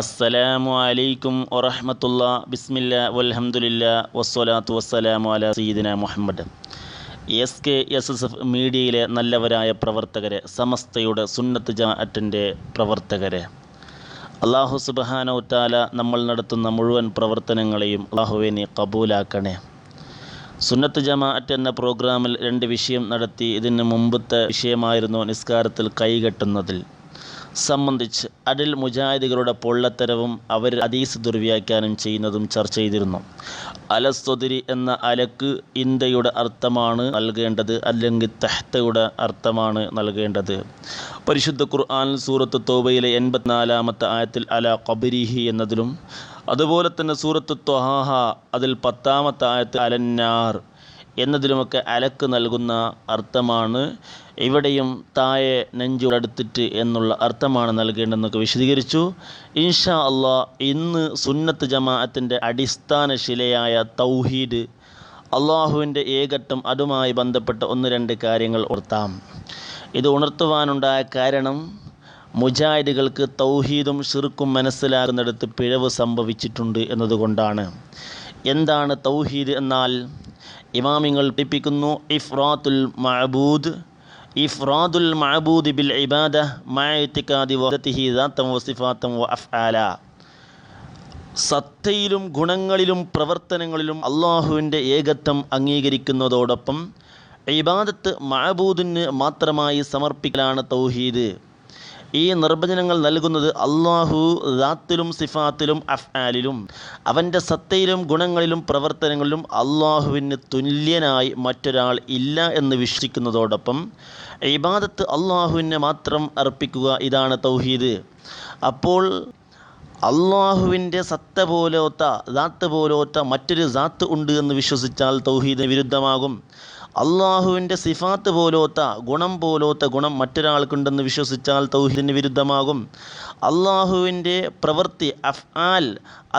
അസ്സലാമു അലൈക്കും വറഹ്മത്തുള്ളാ ബിസ്മില്ലാ വൽഹംദുലില്ലാ വസ്സലാത്തു വസ്സലാമു അലാ സയ്യിദിനാ മുഹമ്മദ്. SKSSF മീഡിയയിലെ നല്ലവരായ പ്രവർത്തകരെ, സമസ്തയുടെ സുന്നത്ത് ജമാഅത്തിൻ്റെ പ്രവർത്തകരെ, അല്ലാഹു സുബ്ഹാനഹു വ തആല നമ്മൾ നടത്തുന്ന മുഴുവൻ പ്രവർത്തനങ്ങളെയും അല്ലാഹുവേ നീ കബൂലാക്കണേ. സുന്നത്ത് ജമാഅത്ത് എന്ന പ്രോഗ്രാമിൽ 2 വിഷയം നടത്തി. ഇതിന് മുമ്പത്തെ വിഷയമായിരുന്നു നിസ്കാരത്തിൽ കൈകെട്ടുന്നതിൽ സംബന്ധിച്ച്. അതിൽ മുജാഹിദുകളുടെ പൊള്ളത്തരവും അവർ ഹദീസ് ദുർവ്യാഖ്യാനം ചെയ്യുന്നതും ചർച്ച ചെയ്തിരുന്നു. അലസ്തൊതിരി എന്ന അലക്ക് ഇന്ത്യയുടെ അർത്ഥമാണ് നൽകേണ്ടത്, അല്ലെങ്കിൽ തഹ്തയുടെ അർത്ഥമാണ് നൽകേണ്ടത്. പരിശുദ്ധ ഖുർആൻ സൂറത്ത് തൗബയിലെ 84-ാമത്തെ ആയത്തിൽ അല ഖബരിഹി എന്നതിലും, അതുപോലെ തന്നെ സൂറത്ത് ത്വഹാ അതിൽ 10-ാമത്തെ ആയത്തിൽ അലന്നാർ എന്നതിലുമൊക്കെ അലക്ക് നൽകുന്ന അർത്ഥമാണ്. ഇവിടെയും താഴെ നെഞ്ചോടടുത്തിട്ട് എന്നുള്ള അർത്ഥമാണ് നൽകേണ്ടതെന്നൊക്കെ വിശദീകരിച്ചു. ഇൻഷാ അള്ളാഹ് ഇന്ന് സുന്നത്ത് ജമാഅത്തിൻ്റെ അടിസ്ഥാന ശിലയായ തൗഹീദ്, അള്ളാഹുവിൻ്റെ ഏകത്വം, അതുമായി ബന്ധപ്പെട്ട 1-2 കാര്യങ്ങൾ ഓർത്താം. ഇത് ഉണർത്തുവാനുണ്ടായ കാരണം മുജാഹിദുകൾക്ക് തൗഹീദും ഷിർക്കും മനസ്സിലാകുന്നിടത്ത് പിഴവ് സംഭവിച്ചിട്ടുണ്ട് എന്നതുകൊണ്ടാണ്. എന്താണ് തൗഹീദ് എന്നാൽ? ഇമാമിങ്ങൾ പഠിപ്പിക്കുന്നു, ഇഫ്റാദുൽ മഅബൂദ് ബിൽ ഇബാദ മഅ ഇഅ്തിഖാദി വഹദതിഹി ദാതൻ വസിഫാതൻ വഅഫ്ആല. സത്തയിലും ഗുണങ്ങളിലും പ്രവർത്തനങ്ങളിലും അള്ളാഹുവിൻ്റെ ഏകത്വം അംഗീകരിക്കുന്നതോടൊപ്പം ഇബാദത്ത് മഅബൂദിന് മാത്രമായി സമർപ്പിക്കലാണ് തൗഹീദ്. ഈ നിർവചനങ്ങൾ നൽകുന്നത് അള്ളാഹു ദാത്തിലും സിഫാത്തിലും അഫ്ആലിലും, അവൻ്റെ സത്തയിലും ഗുണങ്ങളിലും പ്രവർത്തനങ്ങളിലും അള്ളാഹുവിന് തുല്യനായി മറ്റൊരാൾ ഇല്ല എന്ന് വിശ്വസിക്കുന്നതോടൊപ്പം ഇബാദത്ത് അള്ളാഹുവിനെ മാത്രം അർപ്പിക്കുക, ഇതാണ് തൗഹീദ്. അപ്പോൾ അള്ളാഹുവിൻ്റെ സത്ത പോലോത്ത, ദാത്ത് പോലോത്ത മറ്റൊരു ദാത്ത് ഉണ്ട് എന്ന് വിശ്വസിച്ചാൽ തൗഹീദിന് വിരുദ്ധമാകും. അള്ളാഹുവിൻ്റെ സിഫാത്ത് പോലോത്ത, ഗുണം പോലോത്ത ഗുണം മറ്റൊരാൾക്കുണ്ടെന്ന് വിശ്വസിച്ചാൽ തൗഹീദിന് വിരുദ്ധമാകും. അള്ളാഹുവിൻ്റെ പ്രവൃത്തി അഫ്ആൽ,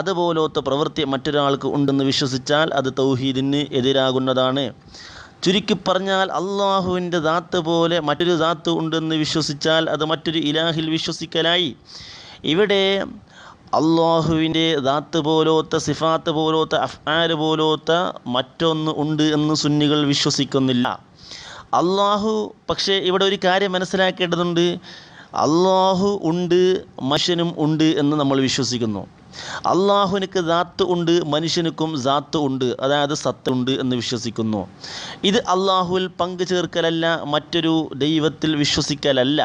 അതുപോലോത്ത പ്രവൃത്തി മറ്റൊരാൾക്ക് ഉണ്ടെന്ന് വിശ്വസിച്ചാൽ അത് തൗഹീദിന് എതിരാകുന്നതാണ്. ചുരുക്കി പറഞ്ഞാൽ അള്ളാഹുവിൻ്റെ ദാത്ത് പോലെ മറ്റൊരു ദാത്ത് ഉണ്ടെന്ന് വിശ്വസിച്ചാൽ അത് മറ്റൊരു ഇലാഹിൽ വിശ്വസിക്കലായി. ഇവിടെ അള്ളാഹുവിൻ്റെ ദാത്ത് പോലോത്ത, സിഫാത്ത് പോലോത്ത, അഫ്ആൽ പോലോത്ത മറ്റൊന്ന് ഉണ്ട് എന്ന് സുന്നികൾ വിശ്വസിക്കുന്നില്ല. പക്ഷേ ഇവിടെ ഒരു കാര്യം മനസ്സിലാക്കേണ്ടതുണ്ട്. അള്ളാഹു ഉണ്ട്, മനുഷ്യനും ഉണ്ട് എന്ന് നമ്മൾ വിശ്വസിക്കുന്നു. അള്ളാഹുവിനക്ക് ദാത്ത് ഉണ്ട്, മനുഷ്യനുക്കും ദാത്ത് ഉണ്ട്, അതായത് സത്തുണ്ട് എന്ന് വിശ്വസിക്കുന്നു. ഇത് അള്ളാഹുവിൽ പങ്കു ചേർക്കലല്ല, മറ്റൊരു ദൈവത്തിൽ വിശ്വസിക്കലല്ല.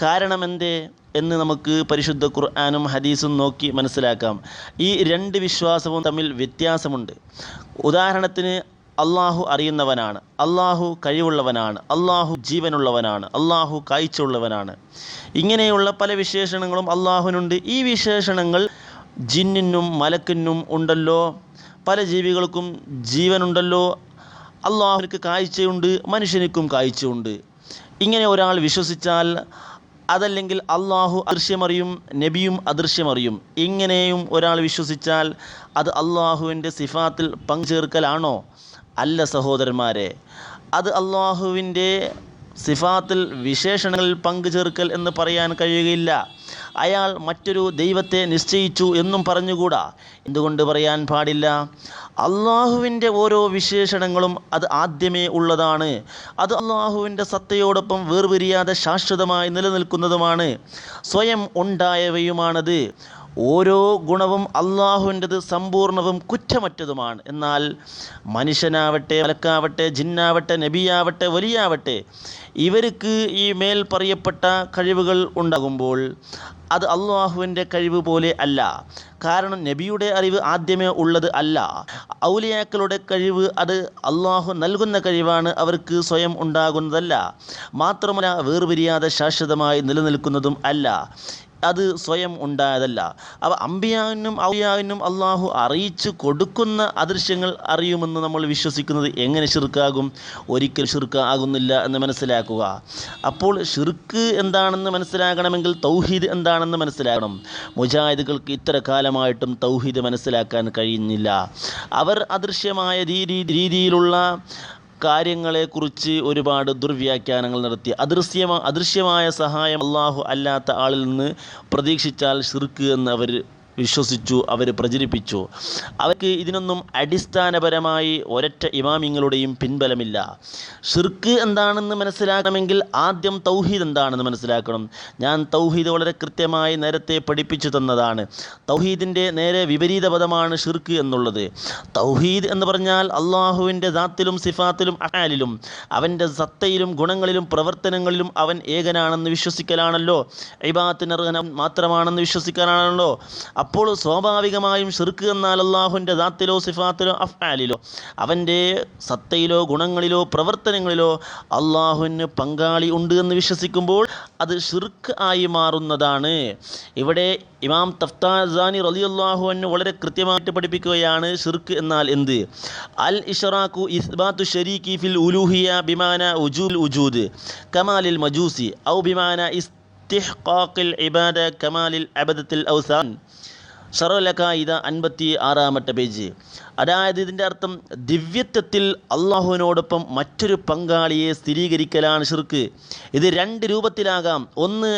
കാരണം എന്തേ എന്ന് നമുക്ക് പരിശുദ്ധ ഖുർആനും ഹദീസും നോക്കി മനസ്സിലാക്കാം. ഈ 2 വിശ്വാസവും തമ്മിൽ വ്യത്യാസമുണ്ട്. ഉദാഹരണത്തിന്, അള്ളാഹു അറിയുന്നവനാണ്, അള്ളാഹു കഴിവുള്ളവനാണ്, അള്ളാഹു ജീവനുള്ളവനാണ്, അള്ളാഹു കാഴ്ചയുള്ളവനാണ്. ഇങ്ങനെയുള്ള പല വിശേഷണങ്ങളും അള്ളാഹുവിനുണ്ട്. ഈ വിശേഷണങ്ങൾ ജിന്നിനും മലക്കിനും ഉണ്ടല്ലോ, പല ജീവികൾക്കും ജീവനുണ്ടല്ലോ. അള്ളാഹുവിനക്ക് കാഴ്ചയുണ്ട്, മനുഷ്യനിക്കും കാഴ്ചയുണ്ട്. ഇങ്ങനെ ഒരാൾ വിശ്വസിച്ചാൽ, അതല്ലെങ്കിൽ അള്ളാഹു അദൃശ്യമറിയും, നബിയും അദൃശ്യമറിയും, ഇങ്ങനെയും ഒരാൾ വിശ്വസിച്ചാൽ അത് അള്ളാഹുവിൻ്റെ സിഫാത്തിൽ പങ്കുചേർക്കലാണോ? അല്ല സഹോദരന്മാരെ, അത് അള്ളാഹുവിൻ്റെ സിഫാത്തിൽ, വിശേഷണങ്ങളിൽ പങ്കുചേർക്കൽ എന്ന് പറയാൻ കഴിയുകയില്ല. അയാൾ മറ്റൊരു ദൈവത്തെ നിശ്ചയിച്ചു എന്നും പറഞ്ഞുകൂടാ. എന്തുകൊണ്ട് പറയാൻ പാടില്ല? അള്ളാഹുവിൻ്റെ ഓരോ വിശേഷണങ്ങളും അത് ആദ്യമേ ഉള്ളതാണ്. അത് അള്ളാഹുവിൻ്റെ സത്തയോടൊപ്പം വേർപിരിയാതെ ശാശ്വതമായി നിലനിൽക്കുന്നതുമാണ്, സ്വയം ഉണ്ടായവയുമാണത്. ഓരോ ഗുണവും അള്ളാഹുവിൻ്റെത് സമ്പൂർണവും കുറ്റമറ്റതുമാണ്. എന്നാൽ മനുഷ്യനാവട്ടെ, മലക്കാവട്ടെ, ജിന്നാവട്ടെ, നബിയാവട്ടെ, വലിയാവട്ടെ, ഇവർക്ക് ഈ മേൽ പറയപ്പെട്ട കഴിവുകൾ ഉണ്ടാകുമ്പോൾ അത് അള്ളാഹുവിൻ്റെ കഴിവ് പോലെ അല്ല. കാരണം നബിയുടെ അറിവ് ആദ്യമേ ഉള്ളത് അല്ല. ഔലിയാക്കളുടെ കഴിവ് അത് അള്ളാഹു നൽകുന്ന കഴിവാണ്, അവർക്ക് സ്വയം ഉണ്ടാകുന്നതല്ല. മാത്രമല്ല, വേർപിരിയാതെ ശാശ്വതമായി നിലനിൽക്കുന്നതും അല്ല, അത് സ്വയം ഉണ്ടായതല്ല. അവ അമ്പിയാവിനും ഔലിയാവിനും അള്ളാഹു അറിയിച്ചു കൊടുക്കുന്ന അദൃശ്യങ്ങൾ അറിയുമെന്ന് നമ്മൾ വിശ്വസിക്കുന്നത് എങ്ങനെ ശിർക്കാകും? ഒരിക്കലും ശിർക്ക് ആകുന്നില്ല എന്ന് മനസ്സിലാക്കുക. അപ്പോൾ ശിർക്ക് എന്താണെന്ന് മനസ്സിലാക്കണമെങ്കിൽ തൗഹീദ് എന്താണെന്ന് മനസ്സിലാക്കണം. മുജാഹിദുകൾക്ക് ഇത്ര കാലമായിട്ടും തൗഹീദ് മനസ്സിലാക്കാൻ കഴിയുന്നില്ല. അവർ അദൃശ്യമായ രീതിയിലുള്ള കാര്യങ്ങളെക്കുറിച്ച് ഒരുപാട് ദുർവ്യാഖ്യാനങ്ങൾ നടത്തി. അദൃശ്യമായ സഹായം അള്ളാഹു അല്ലാത്ത ആളിൽ നിന്ന് പ്രതീക്ഷിച്ചാൽ ഷിർക്ക് എന്ന് അവർ വിശ്വസിച്ചു, അവർ പ്രചരിപ്പിച്ചു. അവർക്ക് ഇതിനൊന്നും അടിസ്ഥാനപരമായി ഒരൊറ്റ ഇമാമിങ്ങളുടെയും പിൻബലമില്ല. ഷിർക്ക് എന്താണെന്ന് മനസ്സിലാക്കണമെങ്കിൽ ആദ്യം തൗഹീദ് എന്താണെന്ന് മനസ്സിലാക്കണം. ഞാൻ തൗഹീദ് വളരെ കൃത്യമായി നേരത്തെ പഠിപ്പിച്ചു തന്നതാണ്. തൗഹീദിൻ്റെ നേരെ വിപരീത പദമാണ് ഷിർക്ക് എന്നുള്ളത്. തൗഹീദ് എന്ന് പറഞ്ഞാൽ അള്ളാഹുവിൻ്റെ ദാത്തിലും സിഫാത്തിലും അഫ്ആലിലും അവൻ്റെ സത്തയിലും ഗുണങ്ങളിലും പ്രവർത്തനങ്ങളിലും അവൻ ഏകനാണെന്ന് വിശ്വസിക്കലാണല്ലോ. ഇബാദത്തിന് അർഹൻ മാത്രമാണെന്ന് വിശ്വസിക്കാനാണല്ലോ. അപ്പോൾ സ്വാഭാവികമായും ഷിർക്ക് എന്നാൽ അള്ളാഹുവിൻ്റെ ദാത്തിലോ സിഫാത്തിലോ അഫ്ആലിലോ അവൻ്റെ സത്തയിലോ ഗുണങ്ങളിലോ പ്രവർത്തനങ്ങളിലോ അള്ളാഹുവിന് പങ്കാളി ഉണ്ട് എന്ന് വിശ്വസിക്കുമ്പോൾ അത് ഷിർക്ക് ആയി മാറുന്നതാണ്. ഇവിടെ ഇമാം തഫ്താസാനി റളിയല്ലാഹു അൻഹു വളരെ കൃത്യമായിട്ട് പഠിപ്പിക്കുകയാണ് ഷിർക്ക് എന്നാൽ എന്ത്. അൽ ഇഷ്റാഖു ഇസ്ബാത്തു ശരീക്കി ഫിൽ ഉലൂഹിയ ബിമാന ഉജൂൽ ഉജൂദ് കമാലിൽ മജൂസി ഔ ബിമാന ഇസ്തിഹ്ഖാഖിൽ ഇബാദ കമാലിൽ അബദത്തിൽ ഔസാൻ. ഷറലഖായിദ 56-ാമത്തെ പേജ്. അതായത് ഇതിൻ്റെ അർത്ഥം ദിവ്യത്വത്തിൽ അള്ളാഹുവിനോടൊപ്പം മറ്റൊരു പങ്കാളിയെ സ്ഥിരീകരിക്കലാണ് ഷിർക്ക്. ഇത് രണ്ട് രൂപത്തിലാകാം. ഒന്ന്,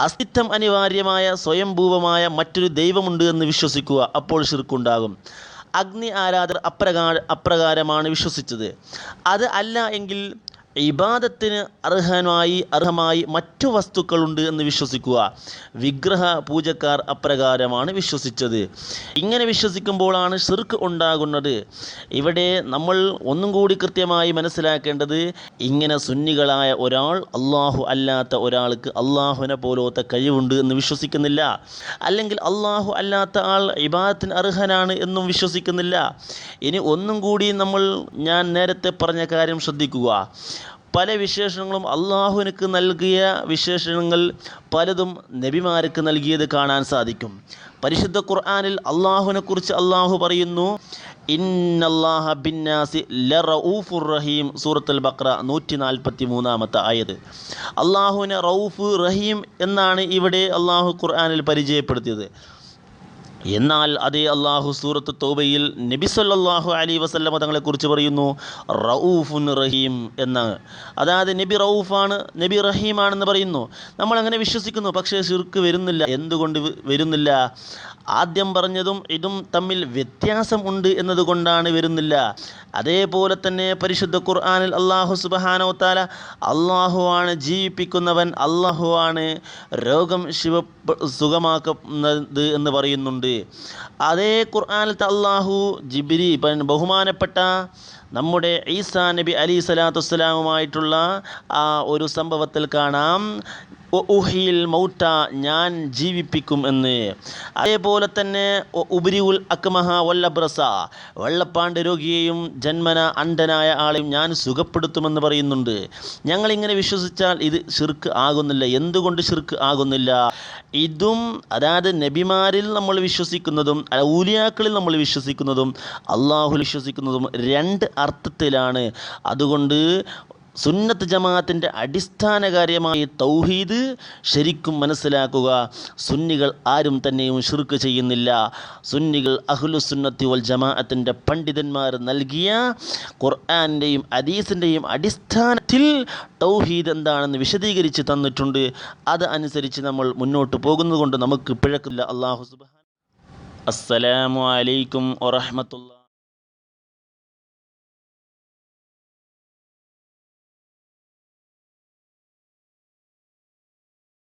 അസ്തിത്വം അനിവാര്യമായ സ്വയംഭൂവമായ മറ്റൊരു ദൈവമുണ്ട് എന്ന് വിശ്വസിക്കുക, അപ്പോൾ ഷിർക്കുണ്ടാകും. അഗ്നി ആരാധകർ അപ്രകാരമാണ് വിശ്വസിച്ചത്. അത് അല്ല എങ്കിൽ ഇബാദത്തിന് അർഹമായി മറ്റു വസ്തുക്കളുണ്ട് എന്ന് വിശ്വസിക്കുക. വിഗ്രഹ പൂജക്കാർ അപ്രകാരമാണ് വിശ്വസിച്ചത്. ഇങ്ങനെ വിശ്വസിക്കുമ്പോഴാണ് ഷിർക്ക് ഉണ്ടാകുന്നത്. ഇവിടെ നമ്മൾ ഒന്നും കൂടി കൃത്യമായി മനസ്സിലാക്കേണ്ടത്, ഇങ്ങനെ സുന്നികളായ ഒരാൾ അള്ളാഹു അല്ലാത്ത ഒരാൾക്ക് അള്ളാഹുവിനെ പോലത്തെ കഴിവുണ്ട് എന്ന് വിശ്വസിക്കുന്നില്ല. അല്ലെങ്കിൽ അള്ളാഹു അല്ലാത്ത ആൾ ഇബാദത്തിന് അർഹനാണ് എന്നും വിശ്വസിക്കുന്നില്ല. ഇനി ഒന്നും കൂടി ഞാൻ നേരത്തെ പറഞ്ഞ കാര്യം ശ്രദ്ധിക്കുക. പല വിശേഷണങ്ങളും അള്ളാഹുവിനക്ക് നൽകിയ വിശേഷണങ്ങൾ പലതും നബിമാർക്ക് നൽകിയത് കാണാൻ സാധിക്കും. പരിശുദ്ധ ഖുർആനിൽ അള്ളാഹുവിനെക്കുറിച്ച് അള്ളാഹു പറയുന്നു, ഇന്നല്ലാഹ ബിന്നാസി ലറഊഫുർ റഹീം. സൂറത്തുൽ ബഖറ 143-ാമത്തെ ആയത്. അള്ളാഹുവിനെ റഊഫ് റഹീം എന്നാണ് ഇവിടെ അള്ളാഹു ഖുർആനിൽ പരിചയപ്പെടുത്തിയത്. എന്നാൽ അതേ അള്ളാഹു സൂറത്ത് തൗബയിൽ നബി സല്ലല്ലാഹു അലൈഹി വസല്ലമ തങ്ങളെക്കുറിച്ച് പറയുന്നു റഊഫുൻ റഹീം എന്നാണ്. അതായത് നബി റഊഫാണ്, നബി റഹീമാണെന്ന് പറയുന്നു. നമ്മളങ്ങനെ വിശ്വസിക്കുന്നു. പക്ഷേ ഷിർക്ക് വരുന്നില്ല. എന്തുകൊണ്ട് വരുന്നില്ല? ആദ്യം പറഞ്ഞതും ഇതും തമ്മിൽ വ്യത്യാസം ഉണ്ട് എന്നതുകൊണ്ടാണ് വരുന്നില്ല. അതേപോലെ തന്നെ പരിശുദ്ധ ഖുർആനിൽ അള്ളാഹു സുബ്ഹാനഹു വ തആല അള്ളാഹുവാണ് ജീവിപ്പിക്കുന്നവൻ, അള്ളാഹുവാണ് രോഗം സുഖമാക്കുന്നത് എന്ന് പറയുന്നുണ്ട്. അതേ ഖുർആനിൽ അള്ളാഹു ബഹുമാനപ്പെട്ട നമ്മുടെ ഈസാ നബി അലൈഹി സ്വലാത്തു വസ്സലാമുമായിട്ടുള്ള ആ ഒരു സംഭവത്തിൽ കാണാം, ഉഹിൽ മൗത്ത, ഞാൻ ജീവിപ്പിക്കും എന്ന്. അതേപോലെ തന്നെ ഉബ്രിഉൽ അക്മഹ വല്ലബ്രസ, വെള്ളപ്പാണ്ട് രോഗിയെയും ജന്മന അന്ധനായ ആളെയും ഞാൻ സുഖപ്പെടുത്തുമെന്ന് പറയുന്നുണ്ട്. ഞങ്ങളിങ്ങനെ വിശ്വസിച്ചാൽ ഇത് ഷിർക്ക് ആകുന്നില്ല. എന്തുകൊണ്ട് ഷിർക്ക് ആകുന്നില്ല? ഇതും അതായത് നബിമാരിൽ നമ്മൾ വിശ്വസിക്കുന്നതും ഔലിയാക്കളിൽ നമ്മൾ വിശ്വസിക്കുന്നതും അള്ളാഹുൽ വിശ്വസിക്കുന്നതും രണ്ട് അർത്ഥത്തിലാണ്. അതുകൊണ്ട് സുന്നത്ത് ജമാഅത്തിൻ്റെ അടിസ്ഥാന കാര്യമായി തൗഹീദ് ശരിക്കും മനസ്സിലാക്കുക. സുന്നികൾ ആരും തന്നെയും ഷിർക്ക് ചെയ്യുന്നില്ല. സുന്നികൾ അഹ്ലുസുന്നത്തി വൽ ജമാഅത്തിൻ്റെ പണ്ഡിതന്മാർ നൽകിയ ഖുർആൻ്റെയും ഹദീസിൻ്റെയും അടിസ്ഥാനത്തിൽ തൗഹീദ് എന്താണെന്ന് വിശദീകരിച്ച് തന്നിട്ടുണ്ട്. അത് അനുസരിച്ച് നമ്മൾ മുന്നോട്ട് പോകുന്നതുകൊണ്ട് നമുക്ക് പിഴക്കില്ല. അല്ലാഹു സുബ്ഹാനഹു. അസ്സലാമു അലൈക്കും വറഹ്മത്തുള്ളാഹി.